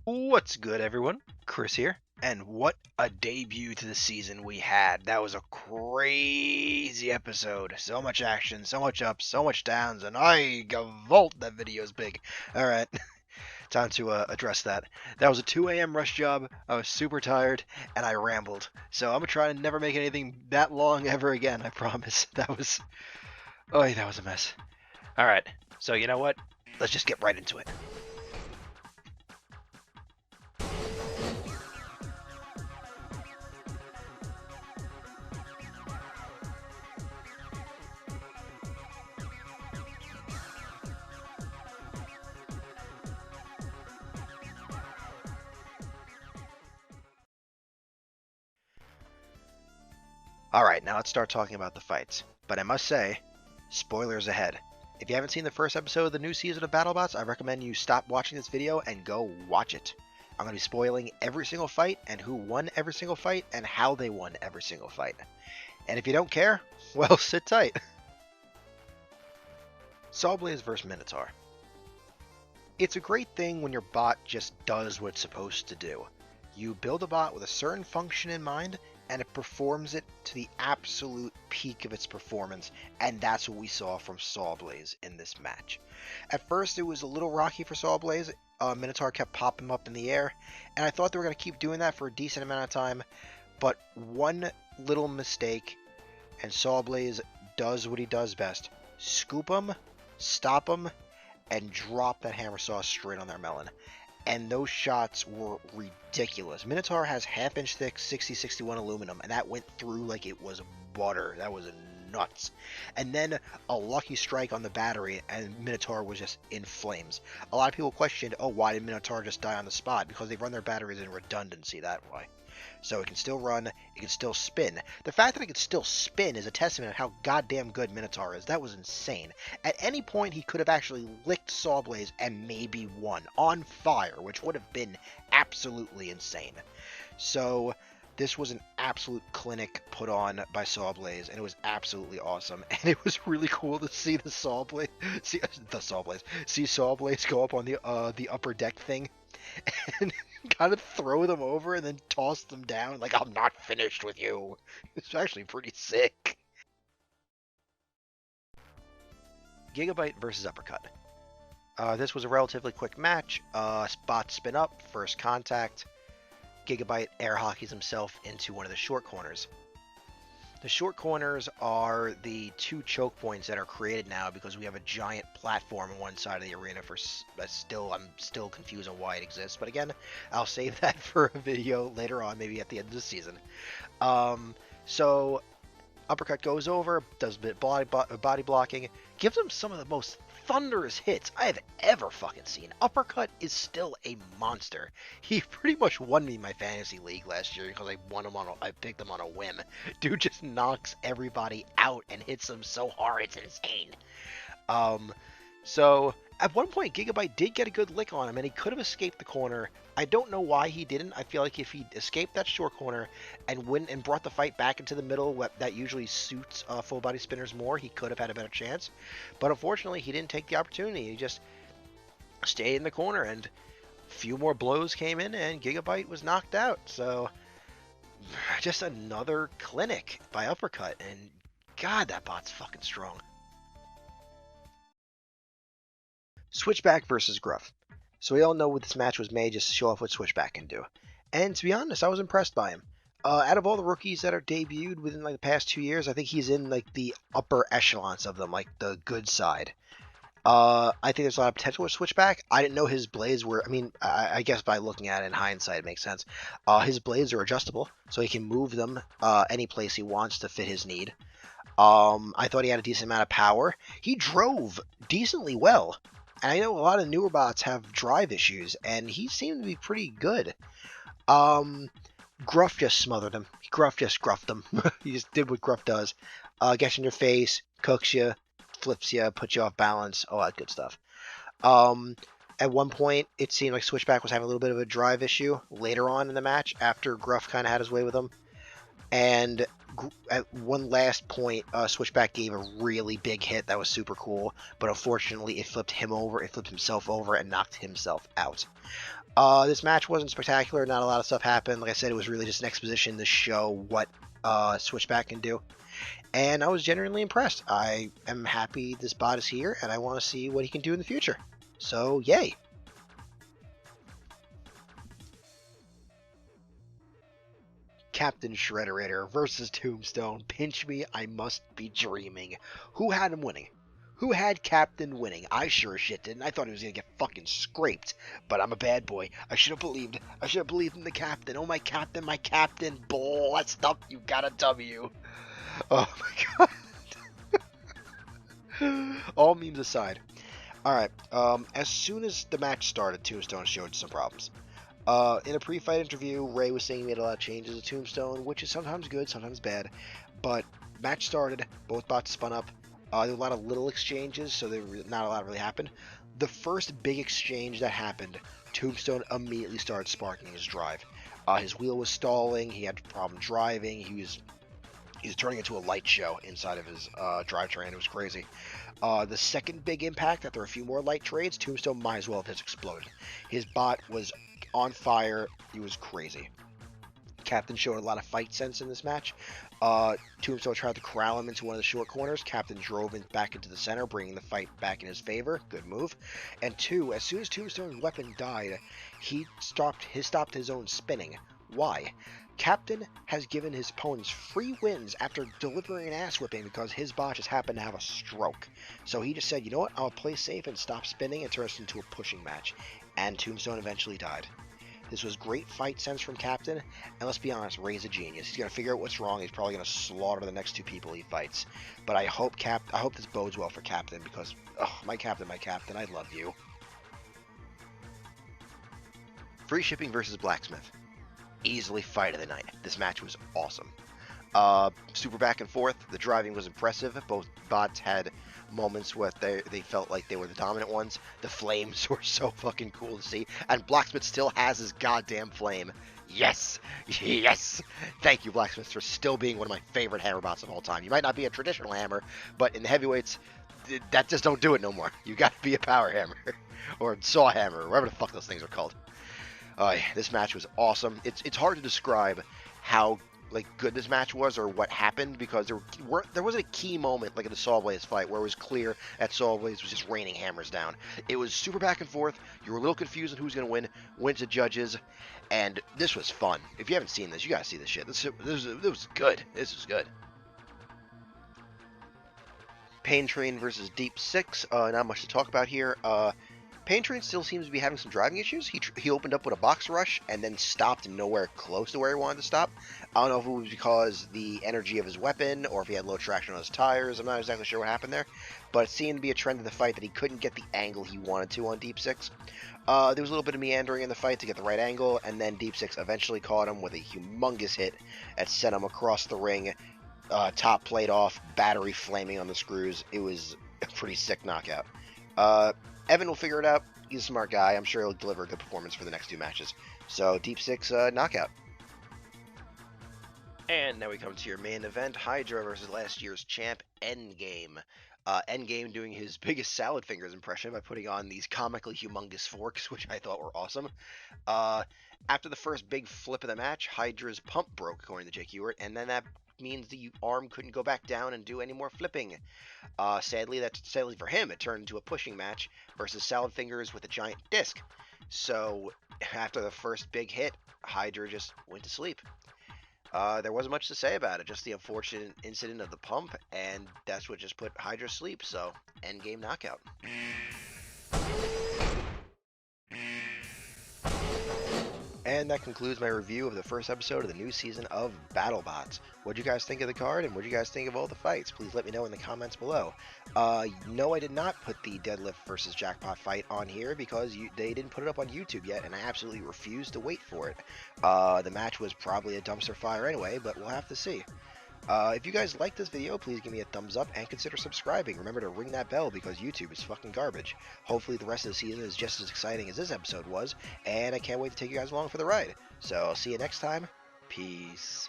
What's good, everyone? Chris here. And what a debut to the season we had. That was a crazy episode. So much action, so much ups, so much downs, and I gavolt that video's big. Alright, time to address that. That was a 2 a.m. rush job. I was super tired, and I rambled. So I'm gonna try to never make anything that long ever again, I promise. That was... Oh, that was a mess. Alright, so you know what? Let's just get right into it. Alright, now let's start talking about the fights. But I must say, spoilers ahead. If you haven't seen the first episode of the new season of Battlebots, I recommend you stop watching this video and go watch it. I'm going to be spoiling every single fight, and who won every single fight, and how they won every single fight. And if you don't care, well, sit tight. Sawblaze vs Minotaur. It's a great thing when your bot just does what it's supposed to do. You build a bot with a certain function in mind, and it performs it to the absolute peak of its performance, and that's what we saw from Sawblaze in this match. At first, it was a little rocky for Sawblaze. Minotaur kept popping up in the air, and I thought they were going to keep doing that for a decent amount of time, but one little mistake, and Sawblaze does what he does best. Scoop him, stop him, and drop that hammer saw straight on their melon. And those shots were ridiculous. Minotaur has half-inch thick 6061 aluminum, and that went through like it was butter. That was nuts. And then a lucky strike on the battery, and Minotaur was just in flames. A lot of people questioned, oh, why did Minotaur just die on the spot? Because they run their batteries in redundancy that way. So it can still run, it can still spin. The fact that it can still spin is a testament of how goddamn good Minotaur is. That was insane. At any point, he could have actually licked Sawblaze and maybe won on fire, which would have been absolutely insane. So this was an absolute clinic put on by Sawblaze, and it was absolutely awesome. And it was really cool to see the Sawblaze, see Sawblaze go up on the upper deck thing, and kind of throw them over and then toss them down like, I'm not finished with you. It's actually pretty sick. Gigabyte versus Uppercut. This was a relatively quick match. Spot spin up, first contact. Gigabyte air hockeys himself into one of the short corners. The short corners are the two choke points that are created now because we have a giant platform on one side of the arena for I'm still confused on why it exists, but again, I'll save that for a video later on, maybe at the end of the season. So Uppercut goes over, does a bit of body blocking, gives him some of the most thunderous hits I have ever fucking seen. Uppercut is still a monster. He pretty much won me my fantasy league last year because I picked him on a whim. Dude just knocks everybody out and hits them so hard it's insane. So at one point, Gigabyte did get a good lick on him, and he could have escaped the corner. I don't know why he didn't. I feel like if he escaped that short corner and went and brought the fight back into the middle, that usually suits full body spinners more, he could have had a better chance. But unfortunately, he didn't take the opportunity. He just stayed in the corner, and a few more blows came in, and Gigabyte was knocked out. So just another clinic by Uppercut, and God, that bot's fucking strong. Switchback versus Gruff. So we all know what this match was made just to show off what Switchback can do. And to be honest, I was impressed by him. Out of all the rookies that are debuted within like the past 2 years, I think he's in like the upper echelons of them, like the good side. I think there's a lot of potential with Switchback. I didn't know his blades were, I guess by looking at it in hindsight it makes sense. His blades are adjustable, so he can move them any place he wants to fit his need. I thought he had a decent amount of power. He drove decently well. And I know a lot of newer bots have drive issues, and he seemed to be pretty good. Gruff just smothered him. Gruff just gruffed him. He just did what Gruff does. Gets in your face, cooks you, flips you, puts you off balance, all that good stuff. At one point, it seemed like Switchback was having a little bit of a drive issue later on in the match, after Gruff kind of had his way with him. And at one last point, Switchback gave a really big hit that was super cool, but unfortunately it flipped himself over, and knocked himself out. This match wasn't spectacular, not a lot of stuff happened. Like I said, it was really just an exposition to show what Switchback can do, and I was genuinely impressed. I am happy this bot is here, and I want to see what he can do in the future. So, yay! Captain Shredderator versus Tombstone. Pinch me, I must be dreaming. Who had him winning? Who had Captain winning? I sure as shit didn't. I thought he was gonna get fucking scraped. But I'm a bad boy. I should have believed. I should have believed in the captain. Oh, my captain, my captain. Blessed up, you got a W. Oh my god. All memes aside. Alright, as soon as the match started, Tombstone showed some problems. In a pre-fight interview, Ray was saying he made a lot of changes to Tombstone, which is sometimes good, sometimes bad. But match started, both bots spun up. There were a lot of little exchanges, so not a lot really happened. The first big exchange that happened, Tombstone immediately started sparking his drive. His wheel was stalling, he had a problem driving, he was turning into a light show inside of his drivetrain. It was crazy. The second big impact, after a few more light trades, Tombstone might as well have just exploded. His bot was on fire. He was crazy. Captain showed a lot of fight sense in this match. Tombstone tried to corral him into one of the short corners. Captain drove back into the center, bringing the fight back in his favor. Good move. And two, as soon as Tombstone's weapon died, he stopped his own spinning. Why? Captain has given his opponents free wins after delivering an ass whipping because his bot just happened to have a stroke. So he just said, you know what, I'll play safe and stop spinning, and turn this into a pushing match. And Tombstone eventually died. This was great fight sense from Captain, and let's be honest, Ray's a genius. He's going to figure out what's wrong. He's probably going to slaughter the next two people he fights. But I hope this bodes well for Captain, because, oh, my Captain, I love you. Free shipping versus Blacksmith. Easily fight of the night. This match was awesome. Super back and forth. The driving was impressive. Both bots had moments where they felt like they were the dominant ones. The flames were so fucking cool to see. And Blacksmith still has his goddamn flame. Yes! Yes! Thank you, Blacksmith, for still being one of my favorite hammer bots of all time. You might not be a traditional hammer, but in the heavyweights, that just don't do it no more. You gotta be a power hammer. Or saw hammer, or whatever the fuck those things are called. This match was awesome. It's hard to describe how good this match was or what happened, because there wasn't a key moment like in the Sawblaze fight where it was clear that Sawblaze was just raining hammers down. It was super back and forth. You were a little confused on who's going to win. Went to judges, and this was fun. If you haven't seen this, you gotta see this shit. This was good. This was good. Pain Train versus Deep Six. Not much to talk about here. Pain Train still seems to be having some driving issues. He opened up with a box rush and then stopped nowhere close to where he wanted to stop. I don't know if it was because the energy of his weapon or if he had low traction on his tires. I'm not exactly sure what happened there. But it seemed to be a trend in the fight that he couldn't get the angle he wanted to on Deep Six. There was a little bit of meandering in the fight to get the right angle, and then Deep Six eventually caught him with a humongous hit that sent him across the ring. Top plate off, battery flaming on the screws. It was a pretty sick knockout. Evan will figure it out. He's a smart guy. I'm sure he'll deliver a good performance for the next two matches. So, Deep Six knockout. And now we come to your main event, Hydra versus last year's champ, Endgame. Endgame doing his biggest salad fingers impression by putting on these comically humongous forks, which I thought were awesome. After the first big flip of the match, Hydra's pump broke, according to Jake Ewart, and then that means the arm couldn't go back down and do any more flipping. Sadly for him, it turned into a pushing match versus salad fingers with a giant disc. So after the first big hit, Hydra just went to sleep. There wasn't much to say about it, just the unfortunate incident of the pump, and that's what just put Hydra to sleep. So endgame knockout. And that concludes my review of the first episode of the new season of Battlebots. What'd you guys think of the card, and what'd you guys think of all the fights? Please let me know in the comments below. No, I did not put the deadlift versus jackpot fight on here because they didn't put it up on YouTube yet, and I absolutely refused to wait for it. The match was probably a dumpster fire anyway, but we'll have to see. If you guys like this video, please give me a thumbs up and consider subscribing. Remember to ring that bell because YouTube is fucking garbage. Hopefully the rest of the season is just as exciting as this episode was, and I can't wait to take you guys along for the ride. So, I'll see you next time. Peace.